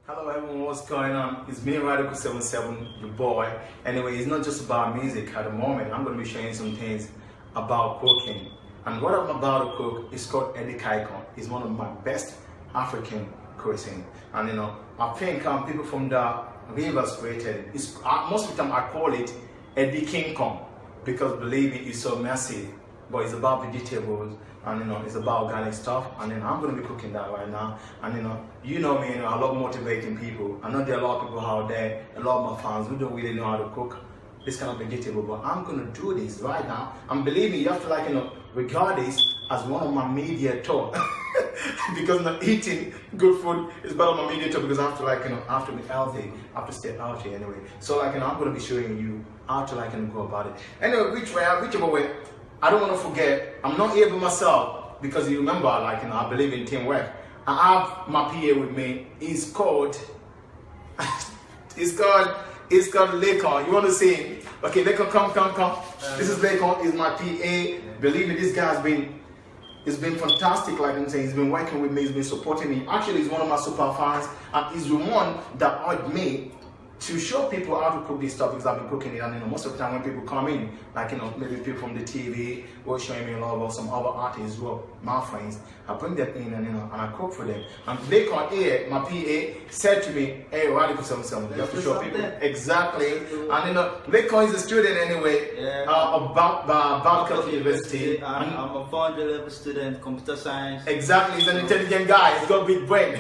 Hello everyone, what's going on? It's me, Radical77, your boy. Anyway, it's not just about music at the moment. I'm going to be showing some things about cooking. And what I'm about to cook is called Edikaikong. It's one of my best African cuisine. And I think people from the rivers created it. Most of the time I call it Edikang because believe me, it's so massive. But it's about vegetables and it's about organic stuff, and I'm going to be cooking that right now. And you know me, I love motivating people. I know there are a lot of people out there, a lot of my fans who don't really know how to cook this kind of vegetable, but I'm going to do this right now. And believe me, you have to regard this as one of my media tour. Because eating good food is part of my media tour, because I have to I have to be healthy, I have to stay healthy anyway. So I'm going to be showing you how to go about it. Anyway, whichever way. I don't want to forget, I'm not here by myself, because you remember, I believe in teamwork. I have my PA with me. It's called Ikong. You want to see him? Okay, Ikong, come. This is Ikong, is my PA. Believe me, this guy has been fantastic. Like I'm saying, he's been working with me, he's been supporting me. Actually, he's one of my super fans, and he's the one that urged me to show people how to cook this stuff, because I've been cooking it. And most of the time when people come in, maybe people from the TV were showing me a lot of some other artists who are my friends, I bring them in and I cook for them. And Ikong here, my PA, said to me, hey, Radical77, you have to show people. Exactly. And Ikong is a student anyway, of Babcock University. I'm a 400 level student, computer science. Exactly, he's an intelligent guy, he's got a big brain.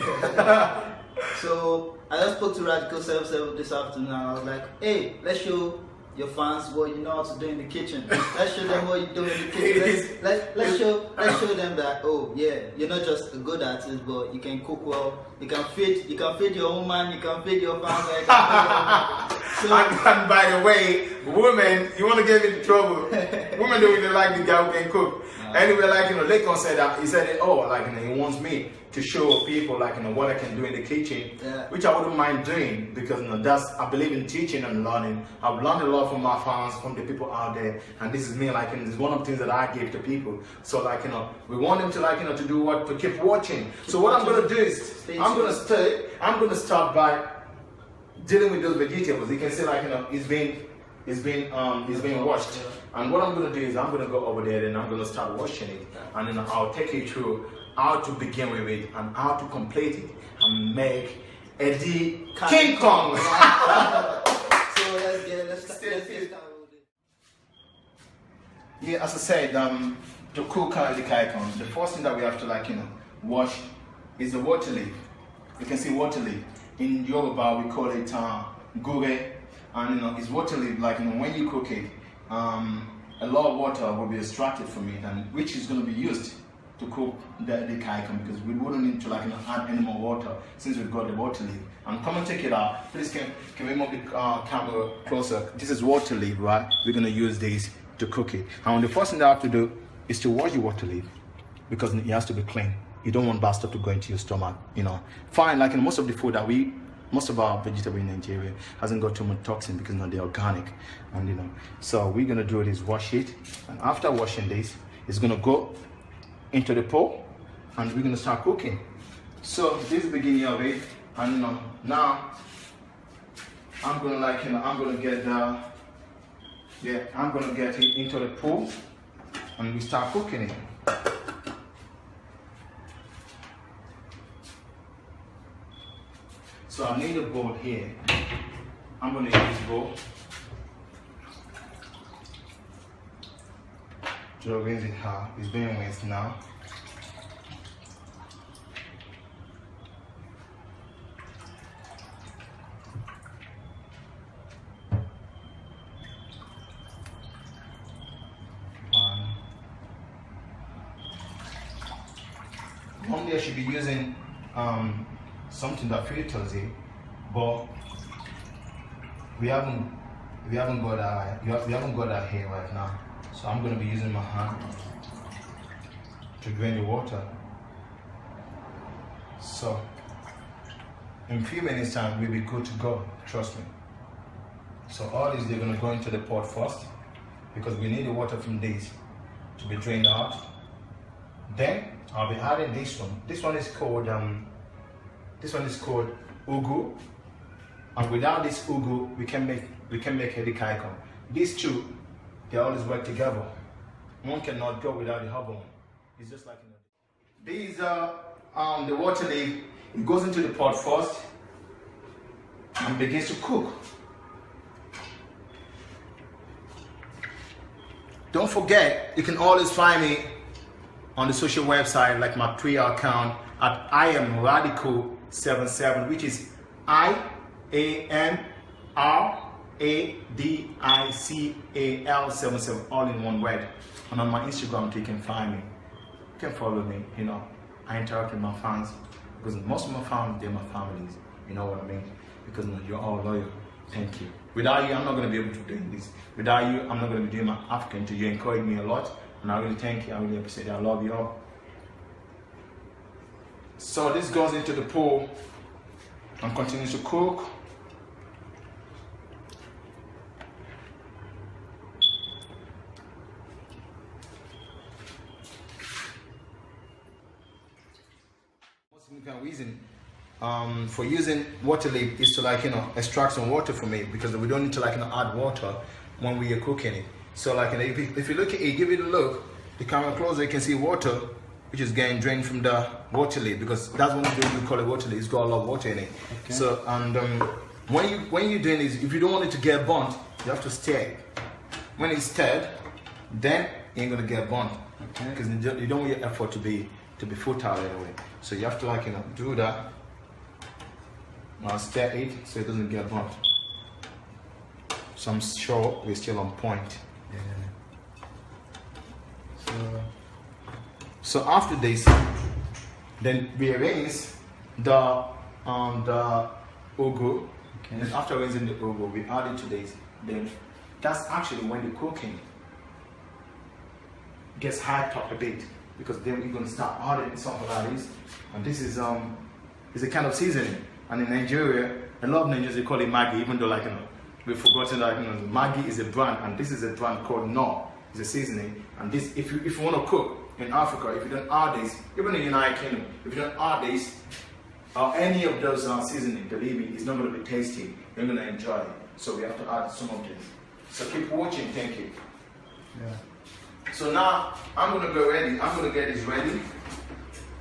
So I just spoke to Radical77 this afternoon, and I was like, hey, let's show your fans what you know how to do in the kitchen. Let's show them what you do in the kitchen. Let's show them that, oh yeah, you're not just a good artist, but you can cook well. You can feed your own man, you can feed your family. And by the way, women, you want to get into trouble. Women don't really like the guy who can cook. Anyway, Ikong said that he said, he wants me to show people what I can do in the kitchen, which I wouldn't mind doing, because I believe in teaching and learning. I've learned a lot from my fans, from the people out there, and this is me it's one of the things that I give to people. So we want them to to do what, to keep watching. So what I'm gonna do is I'm gonna start by dealing with those vegetables. You can see it's been washed. And what I'm going to do is I'm going to go over there and I'm going to start washing it. And then I'll take you through how to begin with it and how to complete it and make Edikang. So let's start. Yeah, as I said, to cook Edikaikong, the first thing that we have to wash is the water leaf. You can see water leaf. In Yoruba we call it gure, and it's water leaf. When you cook it, a lot of water will be extracted from it, and which is going to be used to cook the Edikaikong, because we wouldn't need to add any more water since we've got the water leaf. And come and take it out. Please can we move the camera closer? This is water leaf, right? We're going to use this to cook it. And the first thing that I have to do is to wash the water leaf, because it has to be clean. You don't want bad stuff to go into your stomach. Fine, most of the food that most of our vegetable in Nigeria hasn't got too much toxin, because they're organic, and so we're gonna do is wash it, and after washing this, it's gonna go into the pot, and we're gonna start cooking. So this is the beginning of it, and now I'm gonna I'm gonna get it into the pot, and we start cooking it. So I need a bowl here. I'm going to use this bowl to rinse it out. It's being rinsed now. Normally I should be using something that filters it, but we haven't got that here right now. So I'm going to be using my hand to drain the water. So in a few minutes time we'll be good to go, trust me. So all these, they're going to go into the pot first, because we need the water from these to be drained out. Then I'll be adding this one. This one is called This one is called ugu, and without this ugu, we can make Edikaikong. These two, they always work together. One cannot go without the other one. It's just like these are the water leaf. It goes into the pot first and begins to cook. Don't forget, you can always find me on the social website, like my Twitter account at I am Radical77, which is IAMRADICAL77, all in one word. And on my Instagram too, you can find me. You can follow me. You know, I interact with my fans because most of my fans, they're my families. You know what I mean? Because you're all loyal. Thank you. Without you, I'm not going to be able to do this. Without you, I'm not going to be doing my African too. You encourage me a lot, and I really thank you. I really appreciate it. I love you all. So this goes into the pot and continues to cook. Most significant reason for using water leaf is to, like, you know, extract some water from it, because we don't need to, like, you know, add water when we are cooking it. So, like, you know, if you look at it, give it a look, the camera closer, you can see water which is getting drained from the water leaf, because that's one of the reasons we call it water leaf. It's got a lot of water in it. Okay. So, and when you're doing this, if you don't want it to get burnt, you have to stir it. When it's stirred, then you ain't gonna get burnt, because you don't want your effort to be futile anyway. So you have to, like, you know, do that. Now stir it so it doesn't get burnt. So I'm sure we're still on point. Yeah. So after this, then we arrange the ugu. Okay. And after arranging the ugu, we add it to this. Then that's actually when the cooking gets hyped up a bit, because then we're gonna start adding something like this. And this is a kind of seasoning. And in Nigeria, a lot of Nigerians, they call it Maggi, even though, like, you know, we've forgotten that, you know, Maggi is a brand, and this is a brand called No. It's a seasoning. And this, if you want to cook in Africa, if you don't add this, even in the United Kingdom, if you don't add this or any of those seasoning, believe me, it's not going to be tasty. You're going to enjoy it. So we have to add some of this. So keep watching. Thank you. Yeah. So now I'm going to go ready. I'm going to get this ready.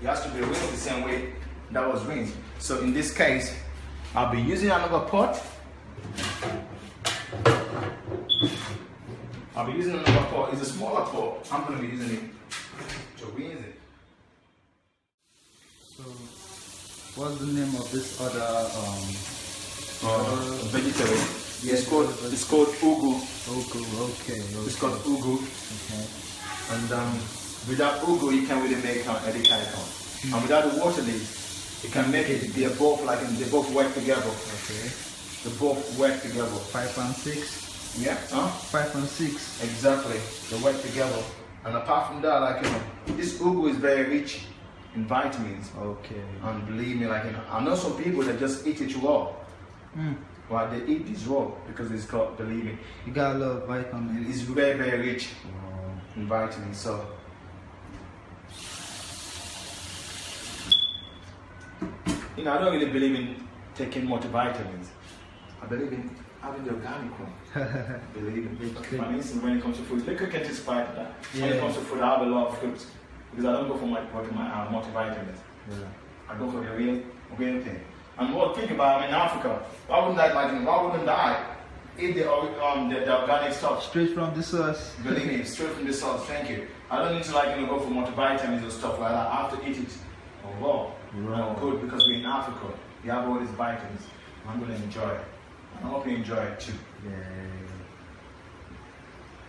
It has to be rinsed the same way that was rinsed. So in this case, I'll be using another pot. I'll be using another pot. It's a smaller pot. I'm going to be using it to rinse it. So, what's the name of this other vegetable? Yes, it's called ugu. Ugu, okay. It's called ugu. Okay. And without ugu, you can't really make Edikaikong. And without the water leaf, you can make it. They both work together. Okay. They both work together. 5 and 6. Yeah. 5 and 6. Exactly. They work together. And apart from that, like, you know, this ugu is very rich in vitamins. Okay. And believe me, like, you know, I know some people that just eat it raw. Well, they eat this raw because it's got, believe me, you got a lot of vitamins. It's very, very rich in vitamins. So, you know, I don't really believe in taking multivitamins. I believe in having the organic one. Believe in it. For instance, when it comes to food, look, I can testify to that. Yeah. When it comes to food, I have a lot of fruits because I don't go for my multivitamins. Yeah. I go for the real thing. And well, think about it, I'm in Africa. Why wouldn't I eat the organic stuff? Straight from the source. Believe me, straight from the source. Thank you. I don't need to, like, you know, go for multivitamins or stuff like that. I have to eat it raw. Good, because we're in Africa. We have all these vitamins. I'm going to enjoy it. I hope you enjoy it too. Yeah.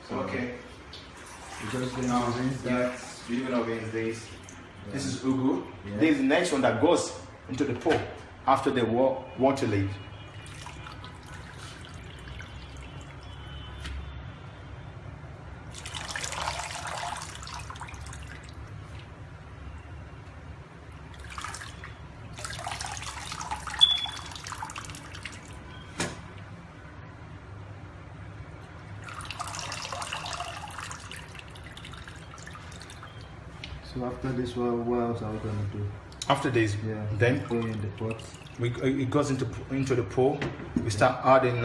So, okay. We're just going to rinse that. We're going to rinse this. Yeah. This is ugu. Yeah. This is the next one that goes into the pot after the water leaf. So after this, what else are we going to do? After this, then put it in the pot. It goes into the pot. We start adding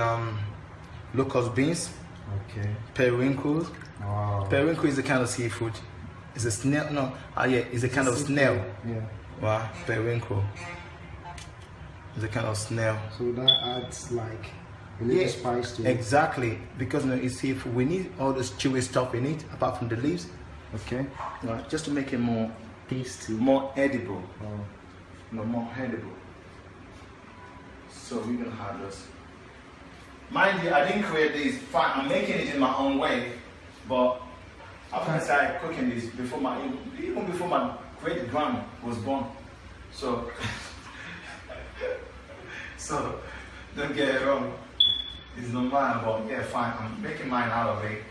locust beans, periwinkles. Wow. Periwinkle is a kind of seafood. It's a snail. No, it's a kind of snail. Yeah. Wow, periwinkle. It's a kind of snail. So that adds like a little spice to it. Exactly, because it's seafood. We need all this chewy stuff in it, apart from the leaves. Okay. Right, just to make it more tasty, more edible. Oh. No, more edible. So we're gonna have this. Mind you, I didn't create these. Fine, I'm making it in my own way, but after I started cooking this even before my great grandma was born. So don't get it wrong. It's not mine, but yeah, fine. I'm making mine out of it.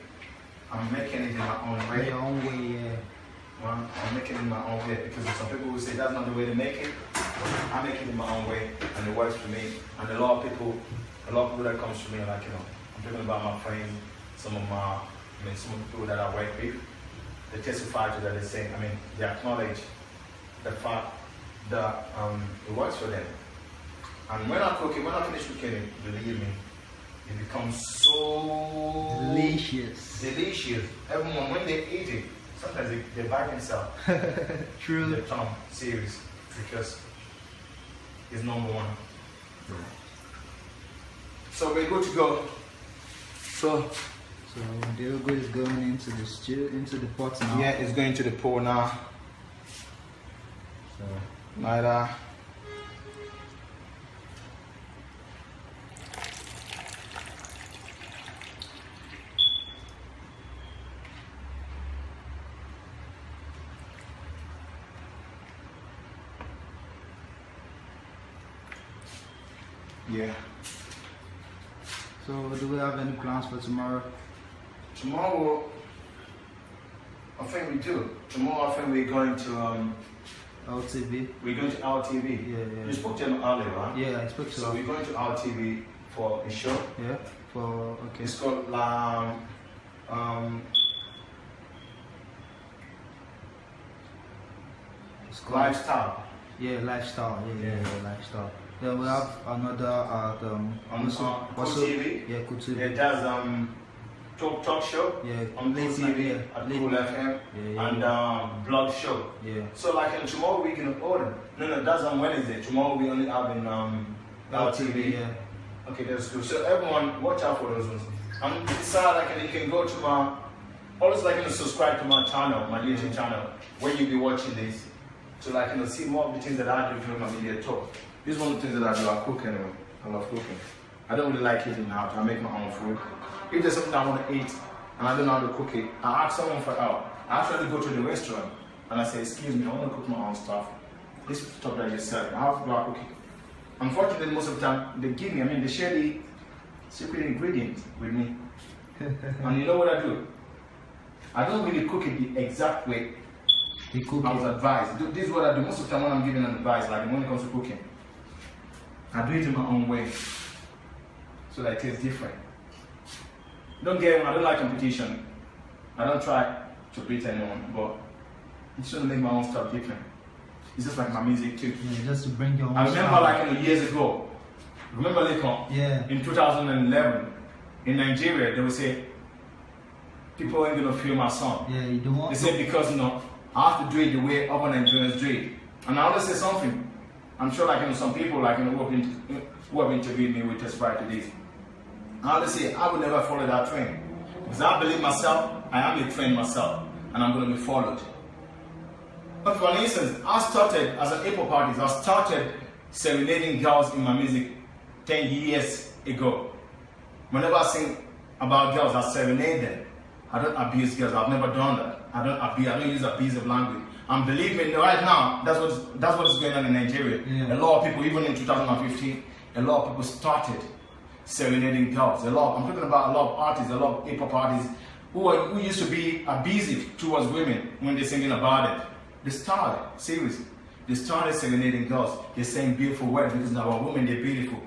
I'm making it in my own way. Your own way, yeah. Well, I'm making it in my own way because some people will say that's not the way to make it. I make it in my own way, and it works for me. And a lot of people that comes to me, like, you know, I'm talking about my friends, some of the people that I work with, they testify to that. They say, they acknowledge the fact that it works for them. And when I finish cooking it, believe me, it becomes so delicious. Everyone, when they eat it, sometimes they bite themselves. True. Their tongue, serious, because it's number one. Yeah. So we're good to go. So the ugu is going into the stew, into the pot now. Yeah, it's going to the pot now. So like that. Yeah. So do we have any plans for tomorrow? Tomorrow, I think we do. Tomorrow, I think we're going to LTV. We're going to LTV. Yeah. You spoke to him earlier, right? Yeah, I spoke to him. So we're going to LTV for a show. Yeah. Okay. It's called Lifestyle. Yeah, lifestyle. Yeah, lifestyle. Then we have another on TV. Yeah, Kutu. It does talk show. Yeah, on TV at Cool FM and blog show. Yeah. So like tomorrow we can order. No, that's on Wednesday. Tomorrow we only have in LTV. Yeah. Okay, that's good. So everyone, watch out for those ones. And decide you can go to my always subscribe to my channel, my YouTube channel, when you be watching this. So see more of the things that I do during my media talk. This is one of the things that I do. I cook anyway. I love cooking. I don't really like eating out. I make my own food. If there's something I want to eat and I don't know how to cook it, I ask someone for help. I actually go to the restaurant and I say, excuse me, I want to cook my own stuff. This stuff that you're selling, how do I cook it? Unfortunately, most of the time, they give me, they share the secret ingredients with me. And you know what I do? I don't really cook it the exact way I was advised. This is what I do. Most of the time when I'm giving an advice, when it comes to cooking, I do it in my own way, so that it tastes different. Don't get me, I don't like competition. I don't try to beat anyone, but it's just to make my own stuff different. It's just like my music too. Yeah, just to bring your own. I remember years ago. Remember Ikong? Yeah. In 2011, in Nigeria, they would say people ain't gonna feel my song. Yeah, you don't want. They say because I have to do it the way other Nigerians do it. And I always say something. I'm sure some people who have interviewed me will testify to this. I always say I will never follow that trend. Because I believe myself, I am a trend myself, and I'm gonna be followed. But for instance, I started as an hip-hop artist, I started serenading girls in my music 10 years ago. Whenever I sing about girls, I serenade them. I don't abuse girls, I've never done that. I don't use abusive language. And believe me, right now, that's what is going on in Nigeria. Yeah. A lot of people, even in 2015, a lot of people started serenading girls. I'm talking about a lot of artists, a lot of hip-hop artists who used to be abusive towards women when they're singing about it. They started, seriously. They started serenading girls. They're saying beautiful words because our women, they're beautiful.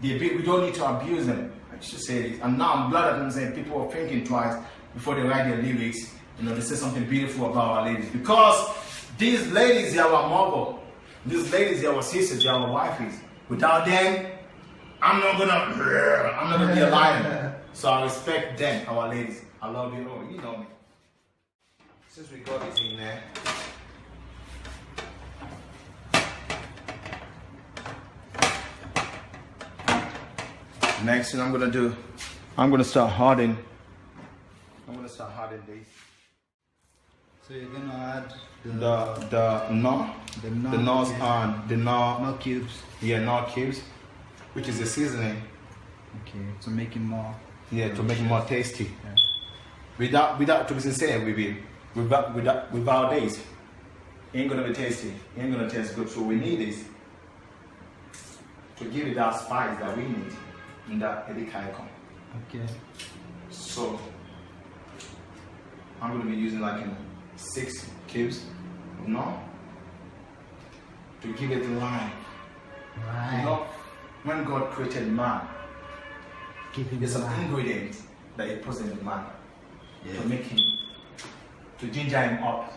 Yeah. We don't need to abuse them. I should say this. And now I'm glad that I'm saying people are thinking twice before they write their lyrics. They say something beautiful about our ladies. Because these ladies, they are our model. These ladies, they are our sisters, they are our wifeys. Without them, I'm not gonna be a lion. So I respect them, our ladies. I love you all, you know me. Since we got this in there, next thing I'm gonna do, I'm gonna start hardening. This. So you're gonna add the knot cubes. Yeah, knot cubes, which is the seasoning. Okay, to make it more. Yeah, to make it more tasty. Yeah. Without to be sincere with you, without this, it ain't gonna be tasty. It ain't gonna taste good. So we need this to give it that spice that we need in that Edikaikong. Okay. So I'm gonna be using like 6 cubes of knot to give it life. Right. You know, when God created man, there's some ingredients that He puts in the man to make him, to ginger him up.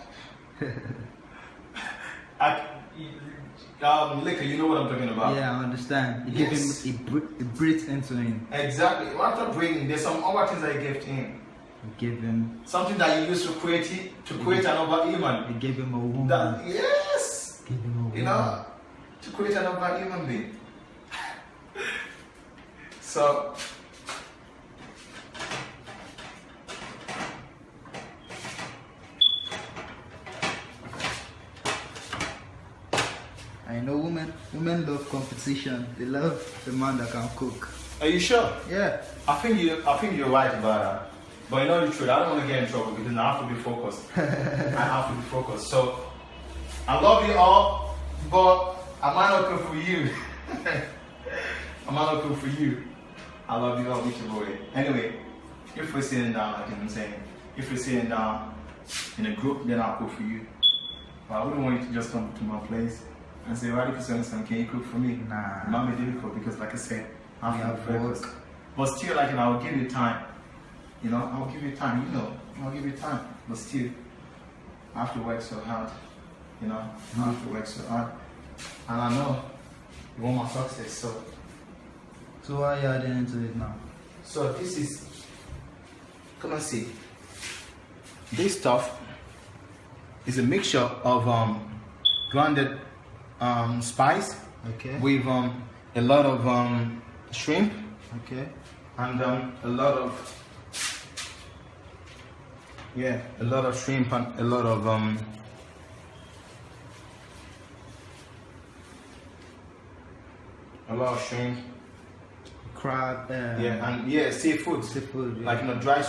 Liquor, you know what I'm talking about. Yeah, I understand. You Yes. give him, it breathes into him. Exactly. After breathing, there's some other things that He gave to him. You give him Something that you use to create another human. You give him a woman. Yes. Give him a woman. You know, to create another human being. So I know women love competition. They love the man that can cook. are you sure? Yeah. I think you're right about that. But you know the truth, I don't want to get in trouble because I have to be focused. I have to be focused. So I love you all, but I might not cook for you. I might not cook for you. I love you all, which boy. Anyway, if we're sitting down, like I'm saying, if we're sitting down in a group, then I'll cook for you. But I wouldn't want you to just come to my place and say, Radical77, can you cook for me? Nah. It might be difficult because, like I said, I have to work. focus. But still, like, I'll give you time. You know, I'll give you time. You know, I'll give you time. But still, I have to work so hard. You know, I have to work so hard. And I know you want my success. So what are you adding into it now? So this is, come and see. This stuff is a mixture of grounded spice with a lot of shrimp, and a lot of shrimp and a lot of shrimp, crab, seafood, yeah. like dry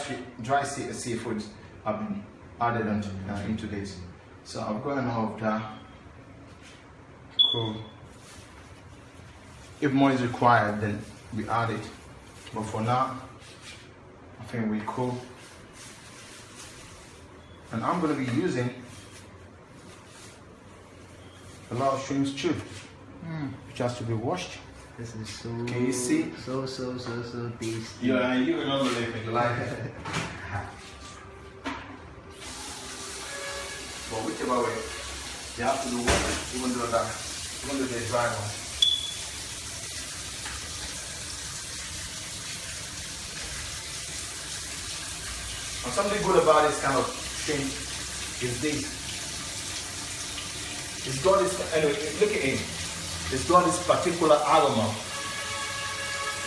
seafood have been added into this. So I've got enough of that. Cool. If more is required, then we add it. But for now, I think we're cool. And I'm going to be using a lot of shrimp too, which has to be washed. This is so. Can you see? So tasty. Yeah, you will not believe it. You like it. But whichever way, you have to do one, even though the dry one. And something good about this kind of shrimp is this. It's got this, anyway, look at it. It's got this particular aroma.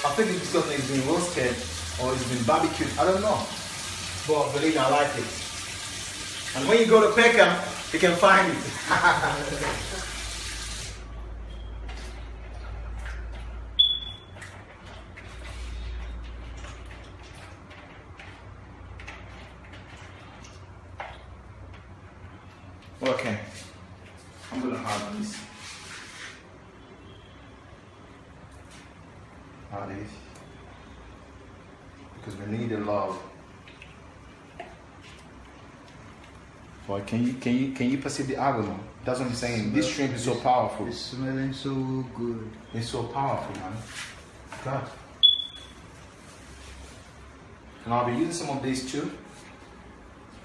I think it's because it's been roasted or it's been barbecued. I don't know. But believe me, I like it. And when you go to Peckham, you can find it. Okay, I'm gonna have this. Because we need a love. But can you perceive the aroma? That's what I'm saying. This shrimp is so powerful. It's smelling so good. It's so powerful, man. God. And I'll be using some of these too.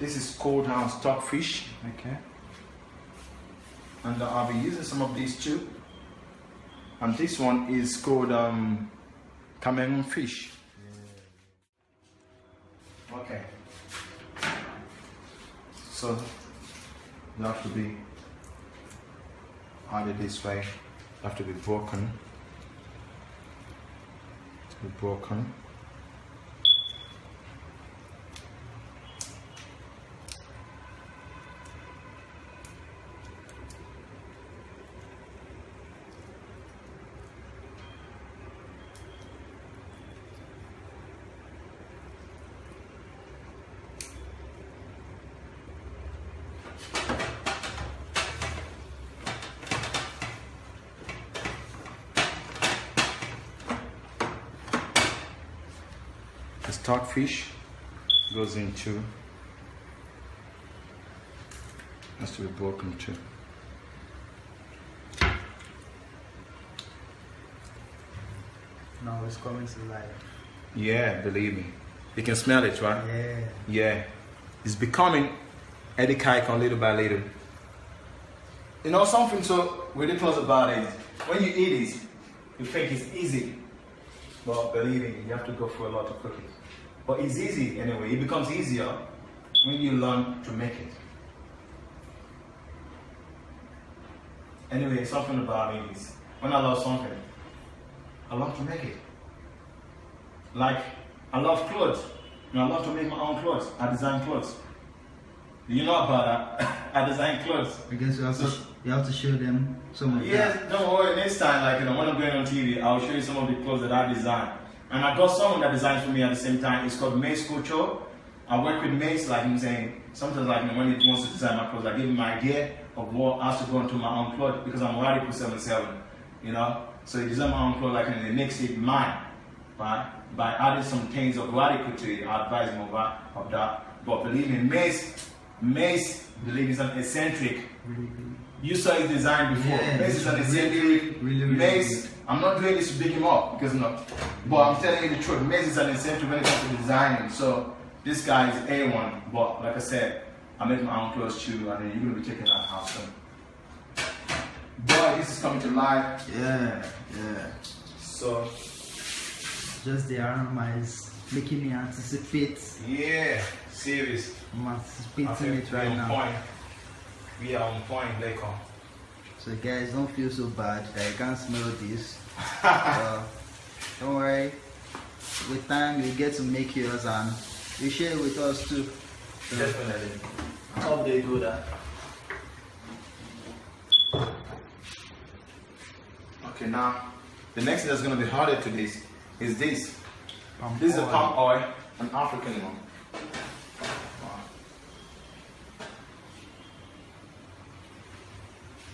This is cold down stockfish. Okay. and I'll be using some of these too. And this one is called Cameroon fish. Okay. So you have to be added this way. Have to be broken. To be broken. The stockfish goes into, has to be broken too. Now it's coming to life. Yeah, believe me. You can smell it, right? Yeah. Yeah. It's becoming Edikaikong little by little. You know something so ridiculous about it? When you eat it, you think it's easy. But believe me, you have to go through a lot of cooking. But it's easy anyway. It becomes easier when you learn to make it. Anyway, something about me is when I love something, I love to make it. Like, I love clothes. And I love to make my own clothes. I design clothes. Do you know about that? I design clothes. I guess you have to show them some of Yes, that. don't worry. Next time, like, when I'm going on TV, I'll show you some of the clothes that I design. And I got someone that designs for me at the same time. It's called Mace Couture. I work with Mace, like I'm saying, sometimes like when he wants to design my clothes, I give him my idea of what has to go into my own clothes because I'm Radical77, you know? So he designed my own clothes like and he makes it mine, right? By adding some things of Radical to it, I advise him of that. But believe me, Mace, believe is an eccentric. Really. You saw his design before. Yeah, Mace is an eccentric. Really Mace, good. I'm not doing this to big him up because no. But I'm telling you the truth. Mace is an eccentric when it comes to designing. So this guy is A1. But like I said, I make my own clothes too, and then you're gonna be checking that out soon. Boy, this is coming to life. Yeah. So Just the aroma is making me anticipate. yeah, serious. I'm I anticipating feel it right now. point. We are on point, Ikong. So guys, don't feel so bad that you can't smell this. Don't worry. With time, you get to make yours and you share it with us too. So, Definitely. I hope they do that. Okay, now the next thing that's gonna be harder to this is this. Palm This is a oil. palm oil, an African one.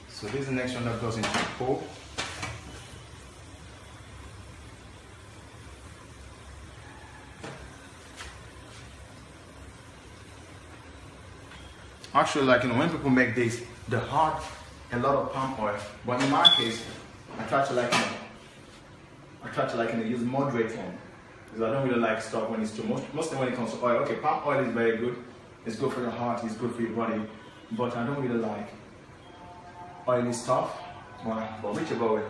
So this is the next one that goes into the bowl. Actually, like when people make this, they add a lot of palm oil. But in my case, I try to use moderate one because I don't really like stuff when it's too much. Mostly when it comes to oil. Okay, palm oil is very good. It's good for your heart. It's good for your body. But I don't really like oily stuff. Well, but whichever way,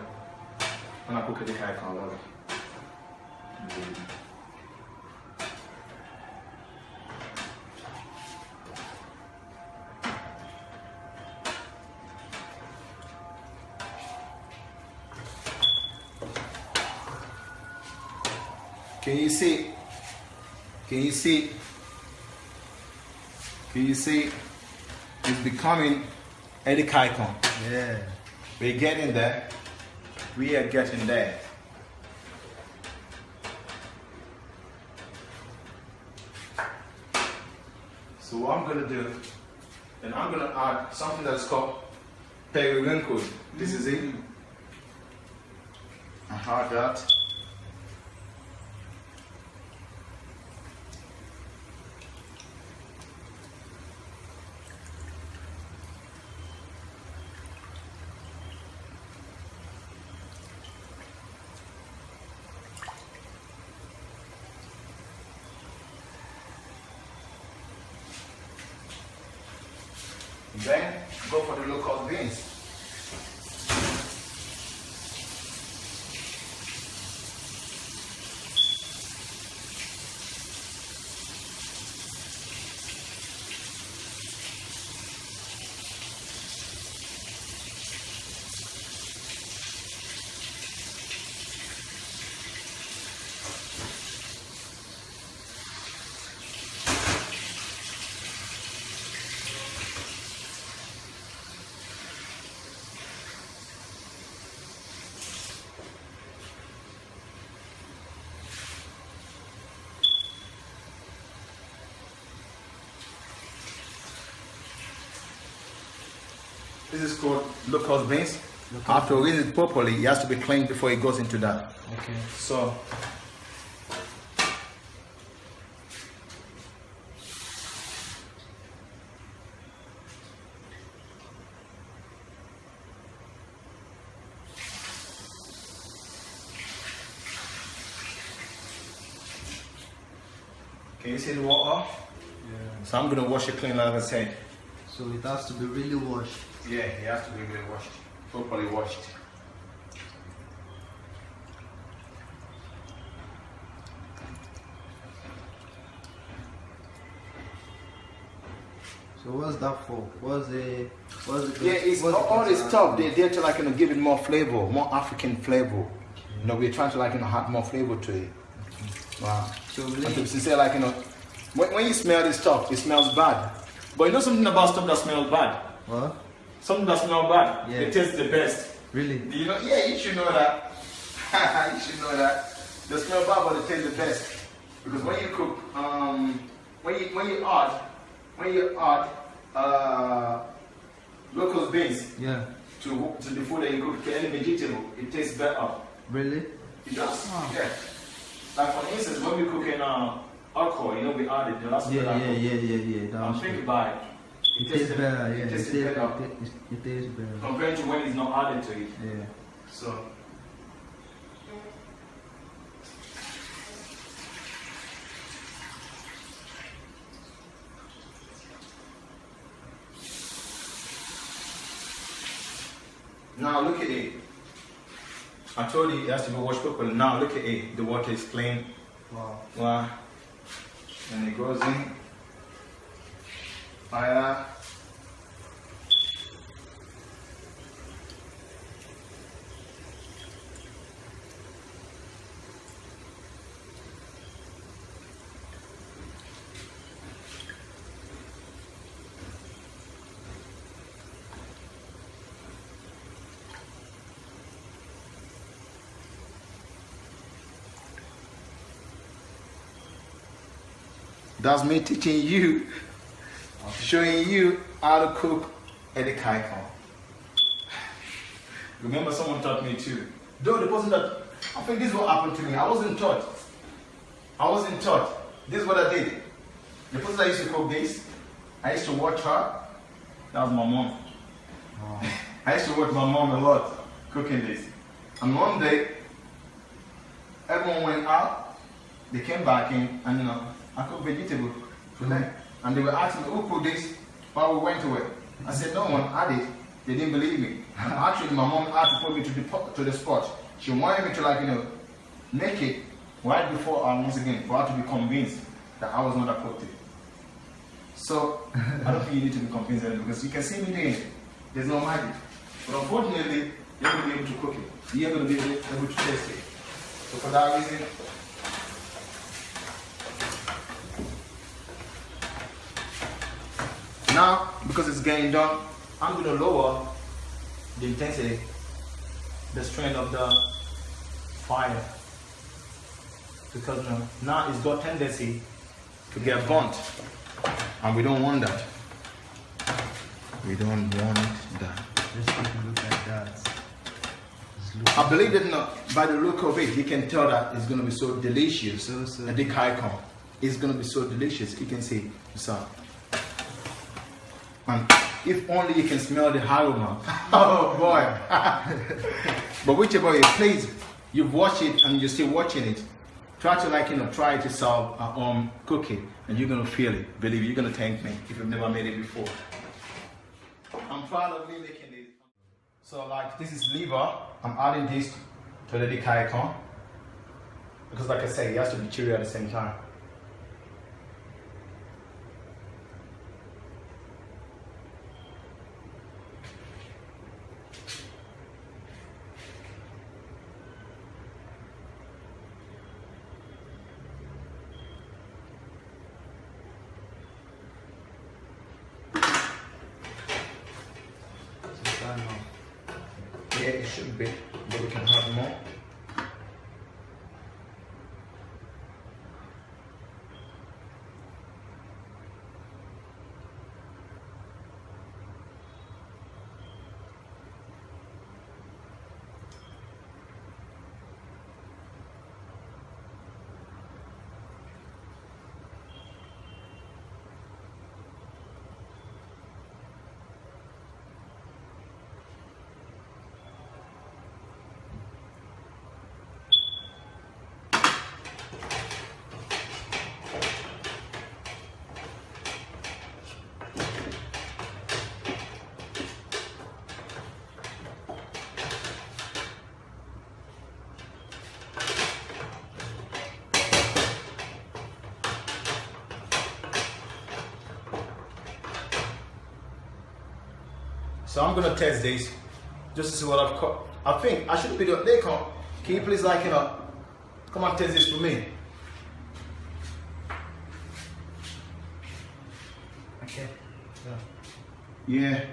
when I cook Edikaikong, I love it. Can you see? Can you see? Can you see? It's becoming Edikaikong. Yeah. We're getting there. We are getting there. So what I'm gonna do, then I'm gonna add something that's called periwinkle. This is it. I add that. Then go for the local beans. This is called locust beans. After rinse it properly, it has to be cleaned before it goes into that. Okay. So can you see the water? Yeah. So I'm gonna wash it clean like I said. So it has to be really washed. Yeah, it has to be really washed, properly washed. So what's that for? What's the Yeah, it's all this stuff. They're there to like give it more flavor, more African flavor. You know, we're trying to add more flavor to it. Wow. So And to be sincere, when you smell this stuff, it smells bad. But you know something about stuff that smells bad? What? Something that smells bad. Yeah. It tastes the best. Really? You know? Yeah, you should know that. You should know that. They smell bad, but it tastes the best. Because when you cook, when you add locust beans to the food that you cook, any vegetable, it tastes better. Really? It does. Oh. Yeah. Like for instance, when we cook in alcohol, you know, we added the last Yeah. I'm thinking about it. It tastes better. Yeah. It tastes better It tastes better. compared to when it's not added to it. Yeah. So. Now look at it. I told you it has to be washed properly. Now look at it. The water is clean. Wow. Wow. And it goes in. Fire. That's me teaching you, showing you how to cook Edikaikong. Remember, someone taught me too. Though the person that, I think this is what happened to me. I wasn't taught. This is what I did. The person that used to cook this, I used to watch her. That was my mom. Oh. I used to watch my mom a lot cooking this. And one day, everyone went out. They came back in, and you know, I cooked vegetable for them. And they were asking me, who cooked this while we went away? I said, no one had it. They didn't believe me. And actually, my mom had to put me to the spot. She wanted me to make it right before, once again, for her to be convinced that I was not a cooked it. So, I don't think you need to be convinced anymore, because you can see me doing it. There's no magic. But unfortunately, you're going to be able to cook it. You're going to be able to taste it. So for that reason, now, because it's getting done, I'm going to lower the intensity, the strength of the fire. Because now it's got tendency to get burnt. And we don't want that. We don't want that. Just take a look at that. I believe that by the look of it, you can tell that it's going to be so delicious. So Edikaikong. It's going to be so delicious. You can see the sound. And if only you can smell the aroma. Oh boy. But whichever way, please, you've watched it and you're still watching it. Try to try it yourself at home, cook it, and you're gonna feel it. Believe me, you're gonna thank me if you've never made it before. I'm proud of me making this. So this is liver. I'm adding this to the Edikaikong. Because like I say, it has to be chewy at the same time. Yeah, it should be, but we can have more. So I'm gonna test this just to see what I've caught. I think I should be doing. Ikong, can you please come and test this for me? Okay. Yeah.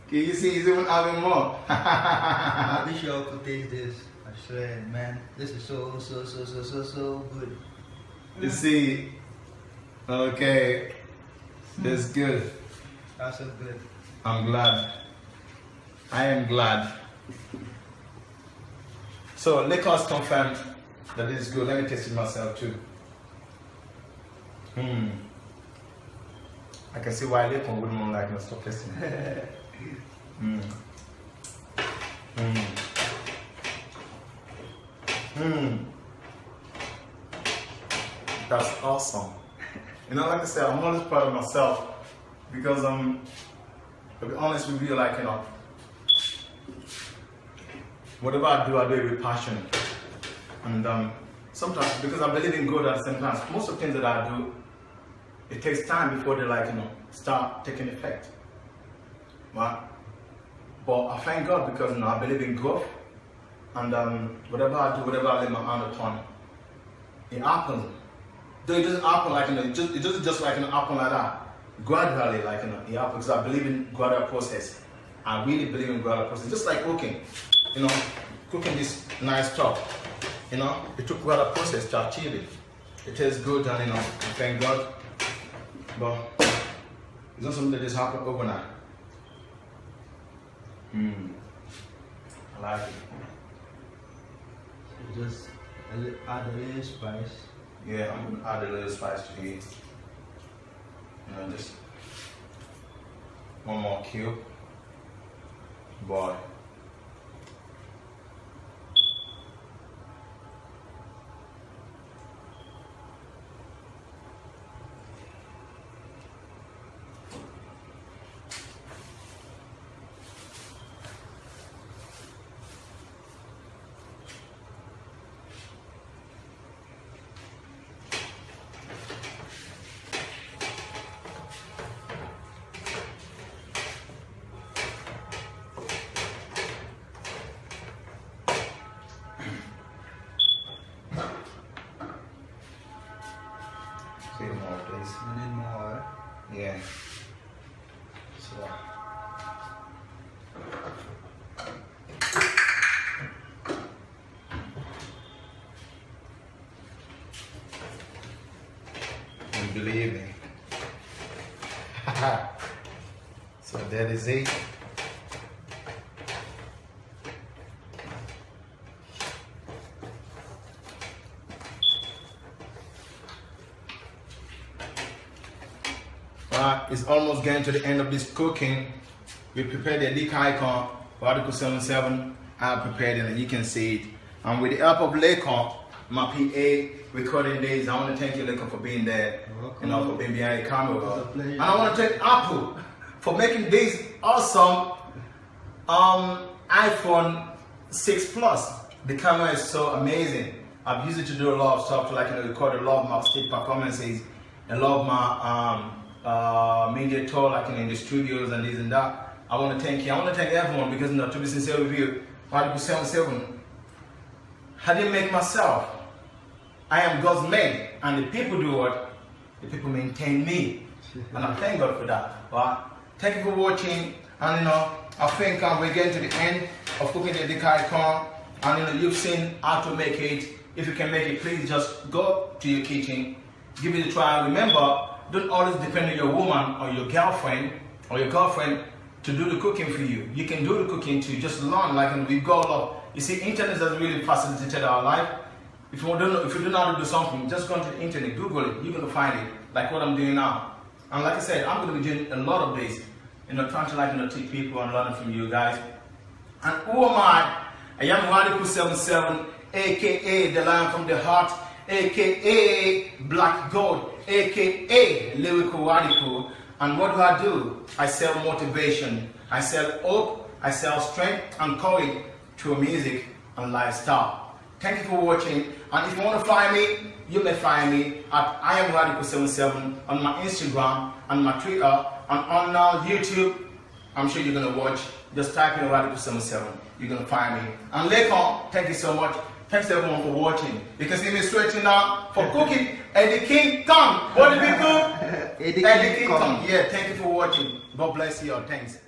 Can you see he's even having more? I wish y'all could taste this. I swear, man, this is so good. You see, okay, that's good. That's so good. I'm glad. I am glad. So let us confirm that this is good. Let me taste it myself too. I can see why Ikong wouldn't like me stop tasting it. That's awesome. You know, like I said, I'm always proud of myself because to be honest with you, like, you know, whatever I do it with passion. And sometimes, because I believe in God at the same time, most of the things that I do, it takes time before they, like, you know, start taking effect. Right? But I thank God because, you know, I believe in growth. And whatever I do, whatever I lay my hand upon, it happens. Though it doesn't happen like, you know, it doesn't just like, you know, happen like that. Gradually, like, you know, it happens because I believe in gradual process. I really believe in gradual process. Just like cooking, you know, cooking this nice stuff, you know, it took gradual process to achieve it. It tastes good and, you know, I thank God. But it's not something that just happened overnight. I like it. So just add a little spice. Yeah, I'm gonna add a little spice to it. You know, just one more cube. Boy. Say more, please. We need more. Yeah. So. And believe me. So that is it. It's almost getting to the end of this cooking. We prepared the Edikaikong, Radical77. I prepared it and you can see it. And with the help of Ikong, my PA, recording days, I want to thank you, Ikong, for being there. You know, for being behind the camera. And I want to thank Apple for making this awesome iPhone 6 Plus. The camera is so amazing. I've used it to do a lot of stuff, to, like, you know, record a lot of my stage performances, a lot of my media tour, like, in the studios and this and that. I want to thank you. I want to thank everyone because, you know, to be sincere with you, Radical77, I didn't make myself. I am God's man, and the people do what? The people maintain me, and I thank God for that. But thank you for watching, and, you know, I think we're getting to the end of cooking the Edikaikong, and, you know, you've seen how to make it. If you can make it, please just go to your kitchen, give it a try. Remember, don't always depend on your woman or your girlfriend to do the cooking for you. You can do the cooking too. Just learn, like, and we go a lot. You see, internet has really facilitated our life. If you don't know how to do something, just go to the internet, Google it. You're gonna find it, like what I'm doing now. And like I said, I'm gonna be doing a lot of this, you know, trying to, like, you know, teach people and learn from you guys. And who am I? I am Radical77, aka the Lion from the Heart, aka Black Gold, aka Lyrical Radical. And what do? I sell motivation, I sell hope, I sell strength and courage through music and lifestyle. Thank you for watching. And if you want to find me, you may find me at I am Radical77 on my Instagram and my Twitter and on YouTube. I'm sure you're gonna watch. Just type in Radical77. You're gonna find me. And Ikong, thank you so much. Thanks everyone for watching. You can see me stretching out for cooking Edikang. What did we cook? Edikang. Yeah, thank you for watching. God bless you all. Thanks.